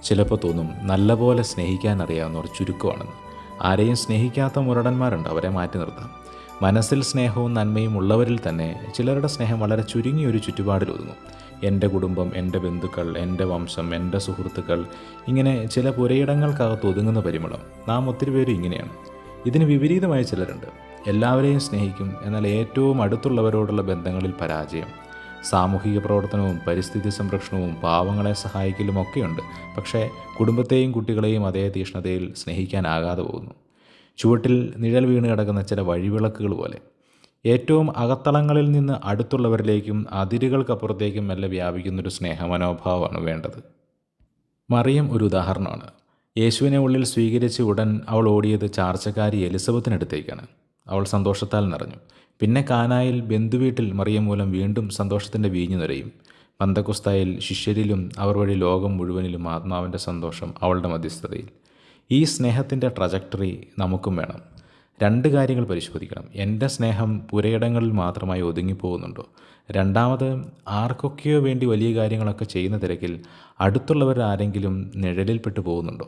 ചിലപ്പോൾ തോന്നും നല്ലപോലെ സ്നേഹിക്കാൻ അറിയാവുന്നവർ ചുരുക്കമാണെന്ന്. ആരെയും സ്നേഹിക്കാത്ത മുരടന്മാരുണ്ട്, അവരെ മാറ്റി നിർത്താം. മനസ്സിൽ സ്നേഹവും നന്മയും ഉള്ളവരിൽ തന്നെ ചിലരുടെ സ്നേഹം വളരെ ചുരുങ്ങിയൊരു ചുറ്റുപാടിലൊതുങ്ങും. എൻ്റെ കുടുംബം, എൻ്റെ ബന്ധുക്കൾ, എൻ്റെ വംശം, എൻ്റെ സുഹൃത്തുക്കൾ, ഇങ്ങനെ ചില പുരയിടങ്ങൾക്കകത്ത് ഒതുങ്ങുന്ന പരിമളം നാം ഒത്തിരി പേര് ഇങ്ങനെയാണ്. ഇതിന് വിപരീതമായ ചിലരുണ്ട്. എല്ലാവരെയും സ്നേഹിക്കും, എന്നാൽ ഏറ്റവും അടുത്തുള്ളവരോടുള്ള ബന്ധങ്ങളിൽ പരാജയം. സാമൂഹിക പ്രവർത്തനവും പരിസ്ഥിതി സംരക്ഷണവും പാവങ്ങളെ സഹായിക്കലും ഒക്കെയുണ്ട്, പക്ഷേ കുടുംബത്തെയും കുട്ടികളെയും അതേ തീഷ്ണതയിൽ സ്നേഹിക്കാനാകാതെ പോകുന്നു. ചുവട്ടിൽ നിഴൽ വീണ് കിടക്കുന്ന ചില വഴിവിളക്കുകൾ പോലെ ഏറ്റവും അകത്തളങ്ങളിൽ നിന്ന് അടുത്തുള്ളവരിലേക്കും അതിരുകൾക്കപ്പുറത്തേക്കും മെല്ലെ വ്യാപിക്കുന്നൊരു സ്നേഹമനോഭാവമാണ് വേണ്ടത്. മറിയം ഒരു ഉദാഹരണമാണ്. യേശുവിനെ ഉള്ളിൽ സ്വീകരിച്ച് ഉടൻ അവൾ ഓടിയത് ചാർച്ചക്കാരി എലിസബത്തിനടുത്തേക്കാണ്. അവൾ സന്തോഷത്താൽ നിറഞ്ഞു. പിന്നെ കാനായിൽ ബന്ധുവീട്ടിൽ മറിയം മൂലം വീണ്ടും സന്തോഷത്തിൻ്റെ വീഞ്ഞു നിറയും. പന്തക്കുസ്തായിൽ ശിഷ്യരിലും അവർ വഴി ലോകം മുഴുവനിലും ആത്മാവിൻ്റെ സന്തോഷം അവളുടെ മധ്യസ്ഥതയിൽ. ഈ സ്നേഹത്തിൻ്റെ ട്രജക്ടറി നമുക്കും വേണം. രണ്ട് കാര്യങ്ങൾ പരിശോധിക്കണം. എൻ്റെ സ്നേഹം പുരയിടങ്ങളിൽ മാത്രമായി ഒതുങ്ങിപ്പോകുന്നുണ്ടോ? രണ്ടാമത്, ആർക്കൊക്കെയോ വേണ്ടി വലിയ കാര്യങ്ങളൊക്കെ ചെയ്യുന്ന തിരക്കിൽ അടുത്തുള്ളവരാരെങ്കിലും നിഴലിൽപ്പെട്ടു പോകുന്നുണ്ടോ?